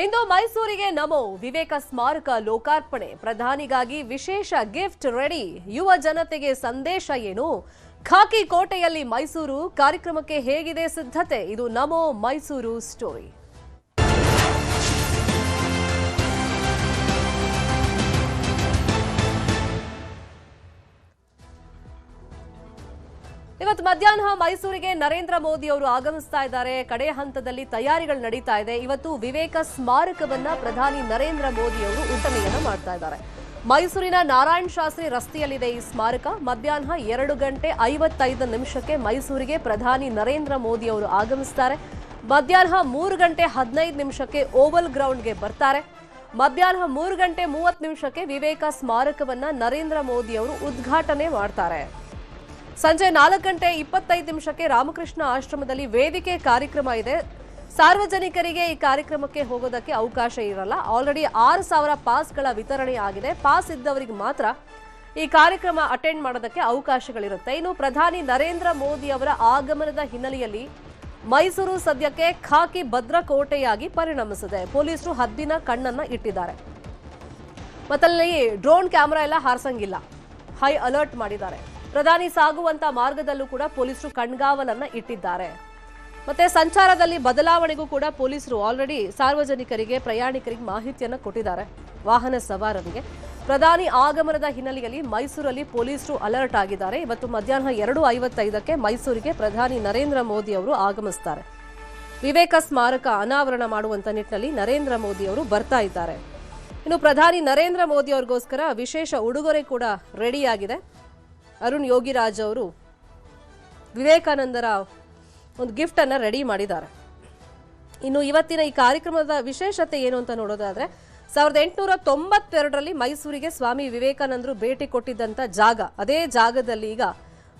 ಇಂದು ಮೈಸೂರಿಗೆ ನಮೋ ವಿವೇಕ ಸ್ಮಾರಕ ಲೋಕಾರ್ಪಣೆ. ಪ್ರಧಾನಿಗಾಗಿ ವಿಶೇಷ ಗಿಫ್ಟ್ ರೆಡಿ. ಯುವ ಜನತೆಗೆ ಸಂದೇಶ ಏನು? ಖಾಕಿ ಕೋಟೆಯಲ್ಲಿ ಮೈಸೂರು ಕಾರ್ಯಕ್ರಮಕ್ಕೆ ಹೇಗಿದೆ ಸಿದ್ಧತೆ? ಇದು ನಮೋ ಮೈಸೂರು ಸ್ಟೋರಿ. ಇವತ್ತು ಮಧ್ಯಾಹ್ನ ಮೈಸೂರಿಗೆ ನರೇಂದ್ರ ಮೋದಿ ಅವರು ಆಗಮಿಸ್ತಾ ಇದ್ದಾರೆ. ಕಡೆ ಹಂತದಲ್ಲಿ ತಯಾರಿಗಳು ನಡೀತಾ ಇದೆ. ಇವತ್ತು ವಿವೇಕ ಸ್ಮಾರಕವನ್ನ ಪ್ರಧಾನಿ ನರೇಂದ್ರ ಮೋದಿ ಅವರು ಉದ್ಘಾಟನೆಯನ್ನ ಮಾಡ್ತಾ ಇದ್ದಾರೆ. ಮೈಸೂರಿನ ನಾರಾಯಣ ಶಾಸ್ತ್ರಿ ರಸ್ತೆಯಲ್ಲಿದೆ ಈ ಸ್ಮಾರಕ. ಮಧ್ಯಾಹ್ನ 2:55 ಮೈಸೂರಿಗೆ ಪ್ರಧಾನಿ ನರೇಂದ್ರ ಮೋದಿ ಅವರು ಆಗಮಿಸ್ತಾರೆ. ಮಧ್ಯಾಹ್ನ 3:15 ಓವಲ್ ಗ್ರೌಂಡ್ಗೆ ಬರ್ತಾರೆ. ಮಧ್ಯಾಹ್ನ 3:30 ವಿವೇಕ ಸ್ಮಾರಕವನ್ನ ನರೇಂದ್ರ ಮೋದಿ ಅವರು ಉದ್ಘಾಟನೆ ಮಾಡ್ತಾರೆ. ಸಂಜೆ 4:25 ರಾಮಕೃಷ್ಣ ಆಶ್ರಮದಲ್ಲಿ ವೇದಿಕೆ ಕಾರ್ಯಕ್ರಮ ಇದೆ. ಸಾರ್ವಜನಿಕರಿಗೆ ಈ ಕಾರ್ಯಕ್ರಮಕ್ಕೆ ಹೋಗೋದಕ್ಕೆ ಅವಕಾಶ ಇರಲ್ಲ. ಆಲ್ರೆಡಿ 6,000 ಪಾಸ್ಗಳ ವಿತರಣೆ ಆಗಿದೆ. ಪಾಸ್ ಇದ್ದವರಿಗೆ ಮಾತ್ರ ಈ ಕಾರ್ಯಕ್ರಮ ಅಟೆಂಡ್ ಮಾಡೋದಕ್ಕೆ ಅವಕಾಶಗಳಿರುತ್ತೆ. ಇನ್ನು ಪ್ರಧಾನಿ ನರೇಂದ್ರ ಮೋದಿ ಅವರ ಆಗಮನದ ಹಿನ್ನೆಲೆಯಲ್ಲಿ ಮೈಸೂರು ಸದ್ಯಕ್ಕೆ ಖಾಕಿ ಭದ್ರಕೋಟೆಯಾಗಿ ಪರಿಣಮಿಸಿದೆ. ಪೊಲೀಸರು ಹದ್ದಿನ ಕಣ್ಣನ್ನ ಇಟ್ಟಿದ್ದಾರೆ. ಮತ್ತಲ್ಲಿ ಡ್ರೋನ್ ಕ್ಯಾಮೆರಾ ಎಲ್ಲ ಹಾರಿಸಂಗಿಲ್ಲ. ಹೈ ಅಲರ್ಟ್ ಮಾಡಿದ್ದಾರೆ. ಪ್ರಧಾನಿ ಸಾಗುವಂತ ಮಾರ್ಗದಲ್ಲೂ ಕೂಡ ಪೊಲೀಸರು ಕಣ್ಗಾವಲನ್ನ ಇಟ್ಟಿದ್ದಾರೆ. ಮತ್ತೆ ಸಂಚಾರದಲ್ಲಿ ಬದಲಾವಣೆಗೂ ಕೂಡ ಪೊಲೀಸರು ಆಲ್ರೆಡಿ ಸಾರ್ವಜನಿಕರಿಗೆ ಪ್ರಯಾಣಿಕರಿಗೆ ಮಾಹಿತಿಯನ್ನು ಕೊಟ್ಟಿದ್ದಾರೆ. ವಾಹನ ಸವಾರರಿಗೆ ಪ್ರಧಾನಿ ಆಗಮನದ ಹಿನ್ನೆಲೆಯಲ್ಲಿ ಮೈಸೂರಲ್ಲಿ ಪೊಲೀಸರು ಅಲರ್ಟ್ ಆಗಿದ್ದಾರೆ. ಇವತ್ತು ಮಧ್ಯಾಹ್ನ 2:55 ಮೈಸೂರಿಗೆ ಪ್ರಧಾನಿ ನರೇಂದ್ರ ಮೋದಿ ಅವರು ಆಗಮಿಸ್ತಾರೆ. ವಿವೇಕ ಸ್ಮಾರಕ ಅನಾವರಣ ಮಾಡುವಂತ ನಿಟ್ಟಿನಲ್ಲಿ ನರೇಂದ್ರ ಮೋದಿ ಅವರು ಬರ್ತಾ ಇದ್ದಾರೆ. ಇನ್ನು ಪ್ರಧಾನಿ ನರೇಂದ್ರ ಮೋದಿ ಅವರಿಗೋಸ್ಕರ ವಿಶೇಷ ಉಡುಗೊರೆ ಕೂಡ ರೆಡಿಯಾಗಿದೆ. ಅರುಣ್ ಯೋಗಿರಾಜ್ ಅವರು ವಿವೇಕಾನಂದರ ಒಂದು ಗಿಫ್ಟ್ ಅನ್ನ ರೆಡಿ ಮಾಡಿದ್ದಾರೆ. ಇನ್ನು ಇವತ್ತಿನ ಈ ಕಾರ್ಯಕ್ರಮದ ವಿಶೇಷತೆ ಏನು ಅಂತ ನೋಡೋದಾದ್ರೆ 1892ರಲ್ಲಿ ಮೈಸೂರಿಗೆ ಸ್ವಾಮಿ ವಿವೇಕಾನಂದರು ಭೇಟಿ ಕೊಟ್ಟಿದ್ದಂತ ಜಾಗ, ಅದೇ ಜಾಗದಲ್ಲಿ ಈಗ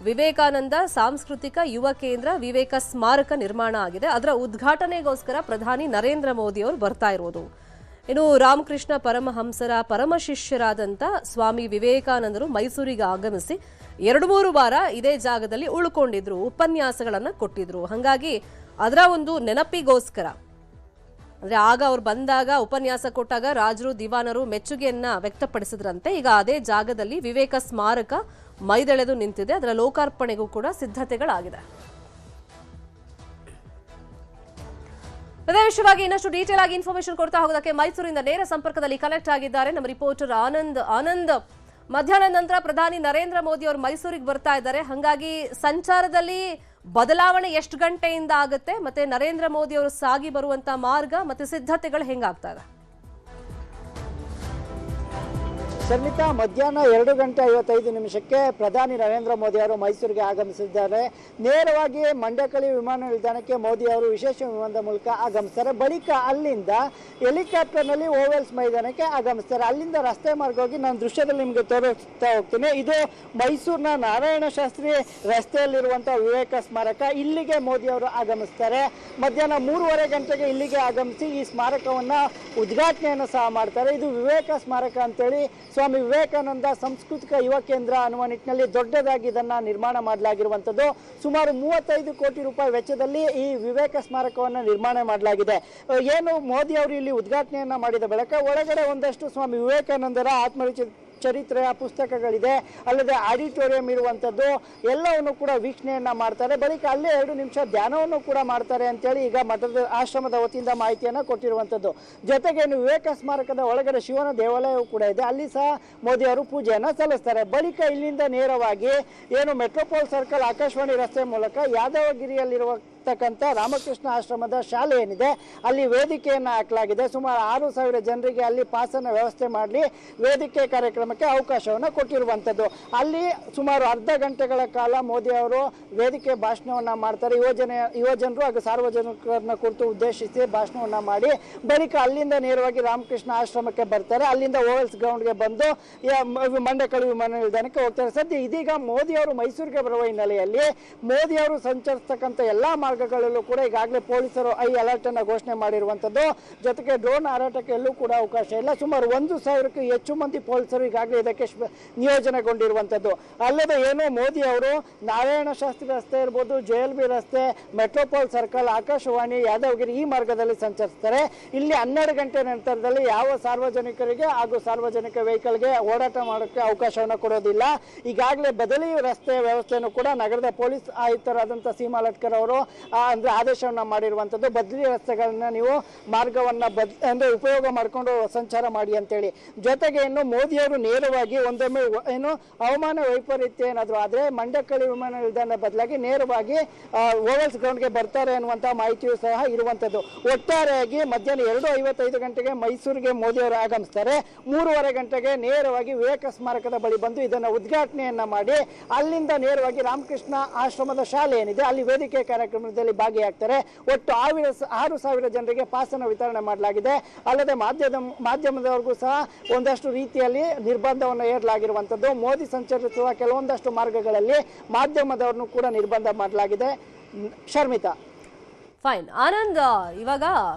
ವಿವೇಕಾನಂದ ಸಾಂಸ್ಕೃತಿಕ ಯುವ ಕೇಂದ್ರ ವಿವೇಕ ಸ್ಮಾರಕ ನಿರ್ಮಾಣ ಆಗಿದೆ. ಅದರ ಉದ್ಘಾಟನೆಗೋಸ್ಕರ ಪ್ರಧಾನಿ ನರೇಂದ್ರ ಮೋದಿ ಅವರು ಬರ್ತಾ ಇರೋದು. ಇನ್ನು ರಾಮಕೃಷ್ಣ ಪರಮಹಂಸರ ಪರಮ ಶಿಷ್ಯರಾದಂಥ ಸ್ವಾಮಿ ವಿವೇಕಾನಂದರು ಮೈಸೂರಿಗೆ ಆಗಮಿಸಿ 2-3 ವಾರ ಇದೇ ಜಾಗದಲ್ಲಿ ಉಳ್ಕೊಂಡಿದ್ರು, ಉಪನ್ಯಾಸಗಳನ್ನ ಕೊಟ್ಟಿದ್ರು. ಹಾಗಾಗಿ ಅದರ ಒಂದು ನೆನಪಿಗೋಸ್ಕರ ಅಂದ್ರೆ ಆಗ ಅವ್ರು ಬಂದಾಗ ಉಪನ್ಯಾಸ ಕೊಟ್ಟಾಗ ರಾಜರು ದಿವಾನರು ಮೆಚ್ಚುಗೆಯನ್ನ ವ್ಯಕ್ತಪಡಿಸಿದ್ರಂತೆ. ಈಗ ಅದೇ ಜಾಗದಲ್ಲಿ ವಿವೇಕ ಸ್ಮಾರಕ ಮೈದೆಳೆದು ನಿಂತಿದೆ. ಅದರ ಲೋಕಾರ್ಪಣೆಗೂ ಕೂಡ ಸಿದ್ಧತೆಗಳಾಗಿದೆ. ಅದೇ ವಿಷಯವಾಗಿ ಇನ್ನಷ್ಟು ಡೀಟೇಲ್ ಆಗಿ ಇನ್ಫಾರ್ಮೇಶನ್ ಕೊಡ್ತಾ ಹೋಗೋದಕ್ಕೆ ಮೈಸೂರಿಂದ ನೇರ ಸಂಪರ್ಕದಲ್ಲಿ ಕನೆಕ್ಟ್ ಆಗಿದ್ದಾರೆ ನಮ್ಮ ರಿಪೋರ್ಟರ್ ಆನಂದ್. ಮಧ್ಯಾಹ್ನ ನಂತರ ಪ್ರಧಾನಿ ನರೇಂದ್ರ ಮೋದಿ ಅವರು ಮೈಸೂರಿಗೆ ಬರ್ತಾ ಇದ್ದಾರೆ. ಹಾಗಾಗಿ ಸಂಚಾರದಲ್ಲಿ ಬದಲಾವಣೆ ಎಷ್ಟು ಗಂಟೆಯಿಂದ ಆಗುತ್ತೆ, ಮತ್ತೆ ನರೇಂದ್ರ ಮೋದಿ ಅವರು ಸಾಗಿ ಬರುವಂತ ಮಾರ್ಗ ಮತ್ತೆ ಸಿದ್ಧತೆಗಳು ಹೆಂಗಾಗ್ತಾ ಇದೆ? ಶರ್ಮಿತಾ, ಮಧ್ಯಾಹ್ನ 2:55 ಪ್ರಧಾನಿ ನರೇಂದ್ರ ಮೋದಿ ಅವರು ಮೈಸೂರಿಗೆ ಆಗಮಿಸಿದ್ದಾರೆ. ನೇರವಾಗಿ ಮಂಡ್ಯಕಳಿ ವಿಮಾನ ನಿಲ್ದಾಣಕ್ಕೆ ಮೋದಿ ಅವರು ವಿಶೇಷ ವಿಮಾನದ ಮೂಲಕ ಆಗಮಿಸ್ತಾರೆ. ಬಳಿಕ ಅಲ್ಲಿಂದ ಹೆಲಿಕಾಪ್ಟರ್ನಲ್ಲಿ ಓವೆಲ್ಸ್ ಮೈದಾನಕ್ಕೆ ಆಗಮಿಸ್ತಾರೆ. ಅಲ್ಲಿಂದ ರಸ್ತೆ ಮಾರ್ಗ ಹೋಗಿ ನಾನು ದೃಶ್ಯದಲ್ಲಿ ನಿಮಗೆ ತೋರಿಸ್ತಾ ಹೋಗ್ತೀನಿ. ಇದು ಮೈಸೂರಿನ ನಾರಾಯಣ ಶಾಸ್ತ್ರಿ ರಸ್ತೆಯಲ್ಲಿರುವಂತಹ ವಿವೇಕ ಸ್ಮಾರಕ. ಇಲ್ಲಿಗೆ ಮೋದಿ ಅವರು ಆಗಮಿಸ್ತಾರೆ. ಮಧ್ಯಾಹ್ನ 3:15 ಇಲ್ಲಿಗೆ ಆಗಮಿಸಿ ಈ ಸ್ಮಾರಕವನ್ನ ಉದ್ಘಾಟನೆಯನ್ನು ಸಹ ಮಾಡ್ತಾರೆ. ಇದು ವಿವೇಕ ಸ್ಮಾರಕ ಅಂತೇಳಿ ಸ್ವಾಮಿ ವಿವೇಕಾನಂದ ಸಾಂಸ್ಕೃತಿಕ ಯುವ ಕೇಂದ್ರ ಅನ್ನುವ ನಿಟ್ಟಿನಲ್ಲಿ ದೊಡ್ಡದಾಗಿ ಇದನ್ನ ನಿರ್ಮಾಣ ಮಾಡಲಾಗಿರುವಂಥದ್ದು. ಸುಮಾರು 35 ಕೋಟಿ ರೂಪಾಯಿ ವೆಚ್ಚದಲ್ಲಿ ಈ ವಿವೇಕ ಸ್ಮಾರಕವನ್ನು ನಿರ್ಮಾಣ ಮಾಡಲಾಗಿದೆ. ಏನು ಮೋದಿ ಅವರು ಇಲ್ಲಿ ಉದ್ಘಾಟನೆಯನ್ನ ಮಾಡಿದ ಬಳಿಕ ಒಳಗಡೆ ಒಂದಷ್ಟು ಸ್ವಾಮಿ ವಿವೇಕಾನಂದರ ಚರಿತ್ರೆಯ ಪುಸ್ತಕಗಳಿದೆ, ಅಲ್ಲದೆ ಆಡಿಟೋರಿಯಂ ಇರುವಂಥದ್ದು ಎಲ್ಲವನ್ನು ಕೂಡ ವೀಕ್ಷಣೆಯನ್ನ ಮಾಡ್ತಾರೆ. ಬಳಿಕ ಅಲ್ಲೇ 2 ನಿಮಿಷ ಧ್ಯಾನವನ್ನು ಕೂಡ ಮಾಡ್ತಾರೆ ಅಂತೇಳಿ ಈಗ ಮಠದ ಆಶ್ರಮದ ವತಿಯಿಂದ ಮಾಹಿತಿಯನ್ನು ಕೊಟ್ಟಿರುವಂಥದ್ದು. ಜೊತೆಗೆ ವಿವೇಕ ಸ್ಮಾರಕದ ಒಳಗಡೆ ಶಿವನ ದೇವಾಲಯವೂ ಕೂಡ ಇದೆ. ಅಲ್ಲಿ ಸಹ ಮೋದಿ ಅವರು ಪೂಜೆಯನ್ನು ಸಲ್ಲಿಸ್ತಾರೆ. ಬಳಿಕ ಇಲ್ಲಿಂದ ನೇರವಾಗಿ ಏನು ಮೆಟ್ರೋಪೋಲ್ ಸರ್ಕಲ್ ಆಕಾಶವಾಣಿ ರಸ್ತೆ ಮೂಲಕ ಯಾದವಗಿರಿಯಲ್ಲಿರುವ ರಾಮಕೃಷ್ಣ ಆಶ್ರಮದ ಶಾಲೆ ಏನಿದೆ ಅಲ್ಲಿ ವೇದಿಕೆಯನ್ನು ಹಾಕಲಾಗಿದೆ. ಸುಮಾರು 6,000 ಜನರಿಗೆ ಅಲ್ಲಿ ಪಾಸನ್ನು ವ್ಯವಸ್ಥೆ ಮಾಡಿ ವೇದಿಕೆ ಕಾರ್ಯಕ್ರಮಕ್ಕೆ ಅವಕಾಶವನ್ನು ಕೊಟ್ಟಿರುವಂಥದ್ದು. ಅಲ್ಲಿ ಸುಮಾರು ಅರ್ಧ ಗಂಟೆಗಳ ಕಾಲ ಮೋದಿ ಅವರು ವೇದಿಕೆ ಭಾಷಣವನ್ನ ಮಾಡ್ತಾರೆ. ಯುವಜನರು ಹಾಗೂ ಸಾರ್ವಜನಿಕರನ್ನ ಕುರಿತು ಉದ್ದೇಶಿಸಿ ಭಾಷಣವನ್ನ ಮಾಡಿ ಬಳಿಕ ಅಲ್ಲಿಂದ ನೇರವಾಗಿ ರಾಮಕೃಷ್ಣ ಆಶ್ರಮಕ್ಕೆ ಬರ್ತಾರೆ. ಅಲ್ಲಿಂದ ಓವೆಲ್ಸ್ ಗ್ರೌಂಡ್ಗೆ ಬಂದು ಮಂಡ್ಯಕಳಿ ವಿಮಾನ ನಿಲ್ದಾಣಕ್ಕೆ ಹೋಗ್ತಾರೆ. ಸದ್ಯ ಇದೀಗ ಮೋದಿ ಅವರು ಮೈಸೂರಿಗೆ ಬರುವ ಹಿನ್ನೆಲೆಯಲ್ಲಿ ಮೋದಿ ಅವರು ಸಂಚರಿಸತಕ್ಕಂಥ ಎಲ್ಲಾ ಮಾರ್ಗಗಳಲ್ಲೂ ಕೂಡ ಈಗಾಗಲೇ ಪೊಲೀಸರು ಹೈ ಅಲರ್ಟ್ ಅನ್ನು ಘೋಷಣೆ ಮಾಡಿರುವಂಥದ್ದು. ಜೊತೆಗೆ ಡ್ರೋನ್ ಹಾರಾಟಕ್ಕೆ ಎಲ್ಲೂ ಕೂಡ ಅವಕಾಶ ಇಲ್ಲ. ಸುಮಾರು 1,000ಕ್ಕೂ ಹೆಚ್ಚು ಮಂದಿ ಪೊಲೀಸರು ಈಗಾಗಲೇ ಇದಕ್ಕೆ ನಿಯೋಜನೆಗೊಂಡಿರುವಂಥದ್ದು. ಅಲ್ಲದೆ ಏನು ಮೋದಿ ಅವರು ನಾರಾಯಣ ಶಾಸ್ತ್ರಿ ರಸ್ತೆ ಇರ್ಬೋದು, JLB ರಸ್ತೆ, ಮೆಟ್ರೋಪಾಲ್ ಸರ್ಕಲ್, ಆಕಾಶವಾಣಿ, ಯಾದವಗಿರಿ ಈ ಮಾರ್ಗದಲ್ಲಿ ಸಂಚರಿಸ್ತಾರೆ. ಇಲ್ಲಿ 12 ಗಂಟೆ ನಂತರದಲ್ಲಿ ಯಾವ ಸಾರ್ವಜನಿಕರಿಗೆ ಹಾಗೂ ಸಾರ್ವಜನಿಕ ವೆಹಿಕಲ್ಗೆ ಓಡಾಟ ಮಾಡೋಕ್ಕೆ ಅವಕಾಶವನ್ನು ಕೊಡೋದಿಲ್ಲ. ಈಗಾಗಲೇ ಬದಲಿ ರಸ್ತೆ ವ್ಯವಸ್ಥೆಯನ್ನು ಕೂಡ ನಗರದ ಪೊಲೀಸ್ ಆಯುಕ್ತರಾದಂಥ ಸೀಮಾ ಲಟ್ಕರ್ ಅವರು ಅಂದ್ರೆ ಆದೇಶವನ್ನು ಮಾಡಿರುವಂಥದ್ದು. ಬದಲಿ ರಸ್ತೆಗಳನ್ನ ನೀವು ಮಾರ್ಗವನ್ನ ಅಂದ್ರೆ ಉಪಯೋಗ ಮಾಡಿಕೊಂಡು ಸಂಚಾರ ಮಾಡಿ ಅಂತೇಳಿ. ಜೊತೆಗೆ ಇನ್ನು ಮೋದಿಯವರು ನೇರವಾಗಿ ಒಂದೊಮ್ಮೆ ಏನು ಹವಾಮಾನ ವೈಪರೀತ್ಯ ಏನಾದರೂ ಆದರೆ ಮಂಡ್ಯಕಳಿ ವಿಮಾನ ನಿಲ್ದಾಣ ಬದಲಾಗಿ ನೇರವಾಗಿ ಓವಲ್ಸ್ ಗ್ರೌಂಡ್ಗೆ ಬರ್ತಾರೆ ಅನ್ನುವಂಥ ಮಾಹಿತಿಯು ಸಹ ಇರುವಂಥದ್ದು. ಒಟ್ಟಾರೆಯಾಗಿ ಮಧ್ಯಾಹ್ನ 2:55 ಗಂಟೆಗೆ ಮೈಸೂರಿಗೆ ಮೋದಿಯವರು ಆಗಮಿಸ್ತಾರೆ. 3:15 ಗಂಟೆಗೆ ನೇರವಾಗಿ ವಿವೇಕ ಸ್ಮಾರಕದ ಬಳಿ ಬಂದು ಇದನ್ನು ಉದ್ಘಾಟನೆಯನ್ನ ಮಾಡಿ ಅಲ್ಲಿಂದ ನೇರವಾಗಿ ರಾಮಕೃಷ್ಣ ಆಶ್ರಮದ ಶಾಲೆ ಏನಿದೆ ಅಲ್ಲಿ ವೇದಿಕೆ ಕಾರ್ಯಕ್ರಮದಲ್ಲಿ ಭಾಗಿಯಾಗ್ತಾರೆ. ಒಟ್ಟು 6,000 ಜನರಿಗೆ ಪಾಸನ್ನು ವಿತರಣೆ ಮಾಡಲಾಗಿದೆ. ಅಲ್ಲದೆ ಮಾಧ್ಯಮದವರೆಗೂ ಸಹ ಒಂದಷ್ಟು ರೀತಿಯಲ್ಲಿ ನಿರ್ಬಂಧವನ್ನು ಹೇರಲಾಗಿರುವಂಥದ್ದು. ಮೋದಿ ಸಂಚರಿಸುವ ಕೆಲವೊಂದಷ್ಟು ಮಾರ್ಗಗಳಲ್ಲಿ ಮಾಧ್ಯಮದವರನ್ನು ಕೂಡ ನಿರ್ಬಂಧ ಮಾಡಲಾಗಿದೆ. ಶರ್ಮಿತಾ. ಫೈನ್. ಆನಂದ್, ಇವಾಗ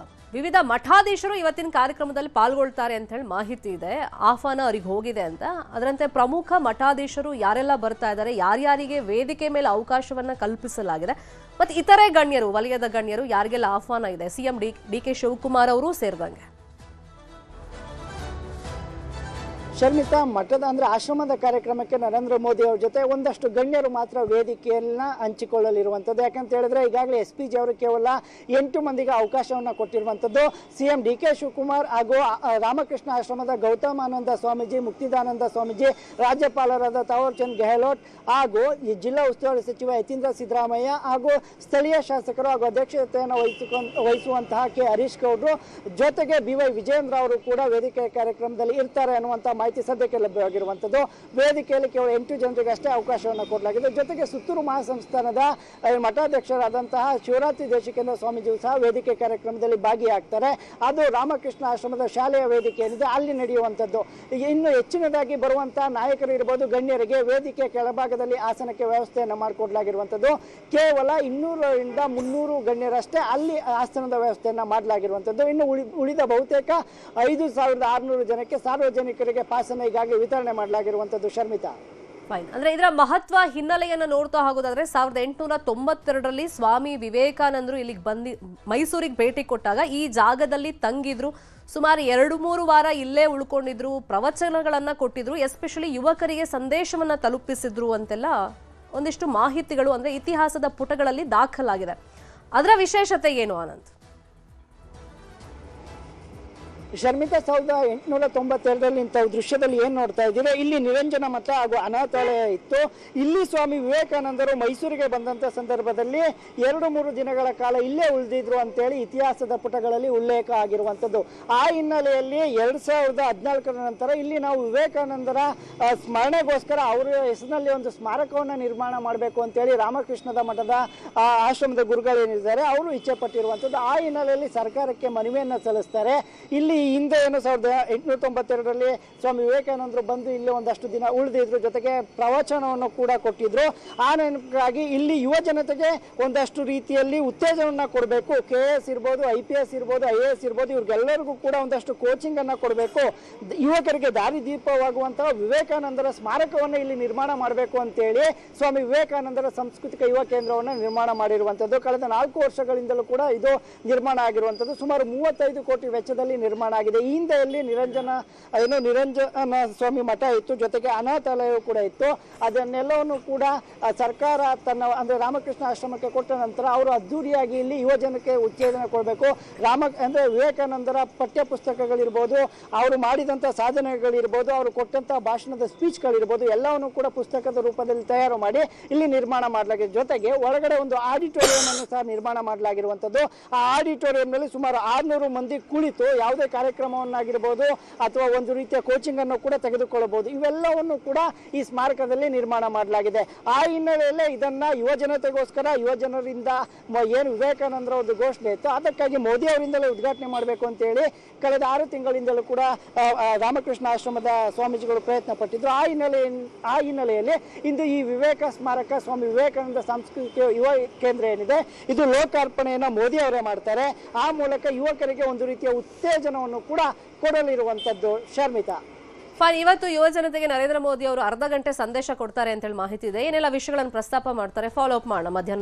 ವಿವಿಧ ಮಠಾಧೀಶರು ಇವತ್ತಿನ ಕಾರ್ಯಕ್ರಮದಲ್ಲಿ ಪಾಲ್ಗೊಳ್ತಾರೆ ಅಂತ ಹೇಳಿ ಮಾಹಿತಿ ಇದೆ. ಆಹ್ವಾನ ಅವರಿಗೆ ಹೋಗಿದೆ ಅಂತ. ಅದರಂತೆ ಪ್ರಮುಖ ಮಠಾಧೀಶರು ಯಾರೆಲ್ಲ ಬರ್ತಾ ಇದ್ದಾರೆ, ಯಾರ್ಯಾರಿಗೆ ವೇದಿಕೆ ಮೇಲೆ ಅವಕಾಶವನ್ನ ಕಲ್ಪಿಸಲಾಗಿದೆ, ಮತ್ತೆ ಇತರೆ ಗಣ್ಯರು, ವಲಯದ ಗಣ್ಯರು ಯಾರಿಗೆಲ್ಲ ಆಹ್ವಾನ ಇದೆ, ಸಿಎಂ ಡಿ.ಕೆ. ಶಿವಕುಮಾರ್ ಅವರು ಸೇರಿದಂಗೆ. ಶರ್ಮಿತಾ, ಮಠದ ಅಂದ್ರೆ ಆಶ್ರಮದ ಕಾರ್ಯಕ್ರಮಕ್ಕೆ ನರೇಂದ್ರ ಮೋದಿ ಅವರ ಜೊತೆ ಒಂದಷ್ಟು ಗಣ್ಯರು ಮಾತ್ರ ವೇದಿಕೆಯನ್ನ ಹಂಚಿಕೊಳ್ಳಲಿರುವಂಥದ್ದು. ಯಾಕಂತ ಹೇಳಿದ್ರೆ ಈಗಾಗಲೇ SPG ಅವರು ಕೇವಲ 8 ಮಂದಿಗೆ ಅವಕಾಶವನ್ನು ಕೊಟ್ಟಿರುವಂಥದ್ದು. ಸಿಎಂ ಡಿ.ಕೆ. ಶಿವಕುಮಾರ್ ಹಾಗೂ ರಾಮಕೃಷ್ಣ ಆಶ್ರಮದ ಗೌತಮಾನಂದ ಸ್ವಾಮೀಜಿ, ಮುಕ್ತಿದಾನಂದ ಸ್ವಾಮೀಜಿ, ರಾಜ್ಯಪಾಲರಾದ ತಾವರ್ ಚಂದ್ ಗೆಹ್ಲೋಟ್ ಹಾಗೂ ಜಿಲ್ಲಾ ಉಸ್ತುವಾರಿ ಸಚಿವ ಯತೀಂದ್ರ ಸಿದ್ದರಾಮಯ್ಯ ಹಾಗೂ ಸ್ಥಳೀಯ ಶಾಸಕರು ಹಾಗೂ ಅಧ್ಯಕ್ಷತೆಯನ್ನು ವಹಿಸುವಂತಹ ಕೆ. ಹರೀಶ್ ಗೌಡ್ರು ಜೊತೆಗೆ BY ವಿಜಯೇಂದ್ರ ಅವರು ಕೂಡ ವೇದಿಕೆ ಕಾರ್ಯಕ್ರಮದಲ್ಲಿ ಇರ್ತಾರೆ ಅನ್ನುವಂಥ ಮಾಹಿತಿ ಸದ್ಯಕ್ಕೆ ಲಭ್ಯವಾಗಿರುವಂಥದ್ದು. ವೇದಿಕೆಯಲ್ಲಿ ಕೇವಲ 8 ಜನರಿಗೆ ಅಷ್ಟೇ ಅವಕಾಶವನ್ನು ಕೊಡಲಾಗಿದೆ. ಜೊತೆಗೆ ಸುತ್ತೂರು ಮಹಾಸಂಸ್ಥಾನದ ಮಠಾಧ್ಯಕ್ಷರಾದಂತಹ ಶಿವರಾತ್ರಿ ದೇಶಿಕೇಂದ್ರ ಸ್ವಾಮೀಜಿಯು ಸಹ ವೇದಿಕೆ ಕಾರ್ಯಕ್ರಮದಲ್ಲಿ ಭಾಗಿಯಾಗ್ತಾರೆ. ಅದು ರಾಮಕೃಷ್ಣ ಆಶ್ರಮದ ಶಾಲೆಯ ವೇದಿಕೆ ಏನಿದೆ ಅಲ್ಲಿ ನಡೆಯುವಂಥದ್ದು. ಇನ್ನು ಹೆಚ್ಚಿನದಾಗಿ ಬರುವಂತಹ ನಾಯಕರು ಇರಬಹುದು, ಗಣ್ಯರಿಗೆ ವೇದಿಕೆ ಕೆಳಭಾಗದಲ್ಲಿ ಆಸನಕ್ಕೆ ವ್ಯವಸ್ಥೆಯನ್ನು ಮಾಡಿಕೊಡಲಾಗಿರುವಂಥದ್ದು. ಕೇವಲ 200ರಿಂದ 300 ಗಣ್ಯರಷ್ಟೇ ಅಲ್ಲಿ ಆಸನದ ವ್ಯವಸ್ಥೆಯನ್ನು ಮಾಡಲಾಗಿರುವಂಥದ್ದು. ಇನ್ನು ಉಳಿದ ಬಹುತೇಕ 5,600 ಜನಕ್ಕೆ ಸಾರ್ವಜನಿಕರಿಗೆ ಪಾಸನ ಈಗಾಗಲೇ ವಿತರಣೆ ಮಾಡಲಾಗಿರುವಂಥದ್ದು. ಶರ್ಮಿತಾ. ಫೈನ್. ಅಂದ್ರೆ ಇದರ ಮಹತ್ವ ಹಿನ್ನೆಲೆಯನ್ನು ನೋಡ್ತಾ ಹೋಗೋದಾದ್ರೆ 1892ರಲ್ಲಿ ಸ್ವಾಮಿ ವಿವೇಕಾನಂದರು ಇಲ್ಲಿಗೆ ಮೈಸೂರಿಗೆ ಭೇಟಿ ಕೊಟ್ಟಾಗ ಈ ಜಾಗದಲ್ಲಿ ತಂಗಿದ್ರು. ಸುಮಾರು 2-3 ವಾರ ಇಲ್ಲೇ ಉಳ್ಕೊಂಡಿದ್ರು, ಪ್ರವಚನಗಳನ್ನ ಕೊಟ್ಟಿದ್ರು, ಎಸ್ಪೆಷಲಿ ಯುವಕರಿಗೆ ಸಂದೇಶವನ್ನ ತಲುಪಿಸಿದ್ರು ಅಂತೆಲ್ಲ ಒಂದಿಷ್ಟು ಮಾಹಿತಿಗಳು ಅಂದ್ರೆ ಇತಿಹಾಸದ ಪುಟಗಳಲ್ಲಿ ದಾಖಲಾಗಿದೆ. ಅದರ ವಿಶೇಷತೆ ಏನು ಆನಂದ್? ಶರ್ಮಿತಾ, 1892ರಲ್ಲಿ ಇಂಥ ದೃಶ್ಯದಲ್ಲಿ ಏನ್ ನೋಡ್ತಾ ಇದ್ದೀರಾ, ಇಲ್ಲಿ ನಿರಂಜನ ಮಠ ಹಾಗೂ ಅನಾಥಾಲಯ ಇತ್ತು. ಇಲ್ಲಿ ಸ್ವಾಮಿ ವಿವೇಕಾನಂದರು ಮೈಸೂರಿಗೆ ಬಂದಂತ ಸಂದರ್ಭದಲ್ಲಿ 2-3 ದಿನಗಳ ಕಾಲ ಇಲ್ಲೇ ಉಳಿದಿದ್ರು ಅಂತೇಳಿ ಇತಿಹಾಸದ ಪುಟಗಳಲ್ಲಿ ಉಲ್ಲೇಖ ಆಗಿರುವಂತದ್ದು. ಆ ಹಿನ್ನೆಲೆಯಲ್ಲಿ 2014ರ ನಂತರ ಇಲ್ಲಿ ನಾವು ವಿವೇಕಾನಂದರ ಸ್ಮರಣೆಗೋಸ್ಕರ ಅವರ ಹೆಸರಿನಲ್ಲಿ ಒಂದು ಸ್ಮಾರಕವನ್ನು ನಿರ್ಮಾಣ ಮಾಡಬೇಕು ಅಂತೇಳಿ ರಾಮಕೃಷ್ಣದ ಮಠದ ಆಶ್ರಮದ ಗುರುಗಳೇನಿದ್ದಾರೆ ಅವರು ಇಚ್ಛೆ ಪಟ್ಟಿರುವಂತದ್ದು. ಆ ಹಿನ್ನೆಲೆಯಲ್ಲಿ ಸರ್ಕಾರಕ್ಕೆ ಮನವಿಯನ್ನ ಸಲ್ಲಿಸ್ತಾರೆ. ಇಲ್ಲಿ ಹಿಂದೆ ಏನು 1892ರಲ್ಲಿ ಸ್ವಾಮಿ ವಿವೇಕಾನಂದರು ಬಂದು ಇಲ್ಲಿ ಒಂದಷ್ಟು ದಿನ ಉಳಿದಿದ್ರು, ಜೊತೆಗೆ ಪ್ರವಚನವನ್ನು ಕೂಡ ಕೊಟ್ಟಿದ್ರು. ಆ ನೆನಪಿಗಾಗಿ ಇಲ್ಲಿ ಯುವ ಜನತೆಗೆ ಒಂದಷ್ಟು ರೀತಿಯಲ್ಲಿ ಉತ್ತೇಜನವನ್ನ ಕೊಡಬೇಕು. KS ಇರ್ಬೋದು, IPS ಇರ್ಬೋದು, IAS ಇರ್ಬೋದು, ಇವ್ರಿಗೆಲ್ಲರಿಗೂ ಕೂಡ ಒಂದಷ್ಟು ಕೋಚಿಂಗ್ ಅನ್ನ ಕೊಡಬೇಕು. ಯುವಕರಿಗೆ ದಾರಿದೀಪವಾಗುವಂತಹ ವಿವೇಕಾನಂದರ ಸ್ಮಾರಕವನ್ನು ಇಲ್ಲಿ ನಿರ್ಮಾಣ ಮಾಡಬೇಕು ಅಂತೇಳಿ ಸ್ವಾಮಿ ವಿವೇಕಾನಂದರ ಸಾಂಸ್ಕೃತಿಕ ಯುವ ಕೇಂದ್ರವನ್ನು ನಿರ್ಮಾಣ ಮಾಡಿರುವಂತದ್ದು. ಕಳೆದ 4 ವರ್ಷಗಳಿಂದಲೂ ಕೂಡ ಇದು ನಿರ್ಮಾಣ ಆಗಿರುವಂತದ್ದು. ಸುಮಾರು 35 ಕೋಟಿ ವೆಚ್ಚದಲ್ಲಿ ನಿರ್ಮಾಣ ಆಗಿದೆ. ಈ ಹಿಂದೆಯಲ್ಲಿ ನಿರಂಜನ ಸ್ವಾಮಿ ಮಠ ಇತ್ತು, ಜೊತೆಗೆ ಅನಾಥಾಲಯವೂ ಕೂಡ ಇತ್ತು. ಅದನ್ನೆಲ್ಲವನ್ನು ಕೂಡ ಸರ್ಕಾರ ತನ್ನ ಅಂದ್ರೆ ರಾಮಕೃಷ್ಣ ಆಶ್ರಮಕ್ಕೆ ಕೊಟ್ಟ ನಂತರ ಅವರು ಅದ್ದೂರಿಯಾಗಿ ಇಲ್ಲಿ ಯುವ ಜನಕ್ಕೆ ಉತ್ತೇಜನ ಕೊಡಬೇಕು. ಅಂದ್ರೆ ವಿವೇಕಾನಂದರ ಪಠ್ಯ ಪುಸ್ತಕಗಳಿರ್ಬೋದು, ಅವರು ಮಾಡಿದಂಥ ಸಾಧನೆಗಳಿರ್ಬೋದು, ಅವರು ಕೊಟ್ಟಂತ ಭಾಷಣದ ಸ್ಪೀಚ್ಗಳಿರ್ಬೋದು, ಎಲ್ಲವನ್ನು ಕೂಡ ಪುಸ್ತಕದ ರೂಪದಲ್ಲಿ ತಯಾರು ಮಾಡಿ ಇಲ್ಲಿ ನಿರ್ಮಾಣ ಮಾಡಲಾಗಿದೆ. ಜೊತೆಗೆ ಒಳಗಡೆ ಒಂದು ಆಡಿಟೋರಿಯಂ ಅನ್ನು ಸಹ ನಿರ್ಮಾಣ ಮಾಡಲಾಗಿರುವಂತದ್ದು. ಆ ಆಡಿಟೋರಿಯಂನಲ್ಲಿ ಸುಮಾರು 600 ಮಂದಿ ಕುಳಿತು ಯಾವುದೇ ಕಾರ್ಯಕ್ರಮವನ್ನಾಗಿರ್ಬೋದು ಅಥವಾ ಒಂದು ರೀತಿಯ ಕೋಚಿಂಗ್ ಅನ್ನು ಕೂಡ ತೆಗೆದುಕೊಳ್ಳಬಹುದು. ಇವೆಲ್ಲವನ್ನು ಕೂಡ ಈ ಸ್ಮಾರಕದಲ್ಲಿ ನಿರ್ಮಾಣ ಮಾಡಲಾಗಿದೆ. ಆ ಹಿನ್ನೆಲೆಯಲ್ಲೇ ಇದನ್ನ ಯುವ ಜನತೆಗೋಸ್ಕರ ಯುವ ಜನರಿಂದ ಏನು ವಿವೇಕಾನಂದರ ಒಂದು ಘೋಷಣೆ ಇತ್ತು ಅದಕ್ಕಾಗಿ ಮೋದಿ ಅವರಿಂದಲೇ ಉದ್ಘಾಟನೆ ಮಾಡಬೇಕು ಅಂತ ಹೇಳಿ ಕಳೆದ 6 ತಿಂಗಳಿಂದಲೂ ಕೂಡ ರಾಮಕೃಷ್ಣ ಆಶ್ರಮದ ಸ್ವಾಮೀಜಿಗಳು ಪ್ರಯತ್ನ ಪಟ್ಟಿದ್ರು. ಆ ಹಿನ್ನೆಲೆಯಲ್ಲಿ ಇಂದು ಈ ವಿವೇಕ ಸ್ಮಾರಕ ಸ್ವಾಮಿ ವಿವೇಕಾನಂದ ಸಾಂಸ್ಕೃತಿಕ ಯುವ ಕೇಂದ್ರ ಏನಿದೆ ಇದು ಲೋಕಾರ್ಪಣೆಯನ್ನ ಮೋದಿ ಅವರೇ ಮಾಡ್ತಾರೆ. ಆ ಮೂಲಕ ಯುವಕರಿಗೆ ಒಂದು ರೀತಿಯ ಉತ್ತೇಜನವನ್ನು ಕೂಡ ಕೊಡಲಿರುವಂತದ್ದು. ಶರ್ಮಿತಾ, ಫೈನ್. ಇವತ್ತು ಯುವ ಜನತೆಗೆ ನರೇಂದ್ರ ಮೋದಿ ಅವರು ಅರ್ಧ ಗಂಟೆ ಸಂದೇಶ ಕೊಡ್ತಾರೆ ಅಂತ ಹೇಳಿ ಮಾಹಿತಿ ಇದೆ. ಏನೆಲ್ಲ ವಿಷಯಗಳನ್ನು ಪ್ರಸ್ತಾಪ ಮಾಡ್ತಾರೆ, ಫಾಲೋ ಅಪ್ ಮಾಡೋಣ ಮಧ್ಯಾಹ್ನ.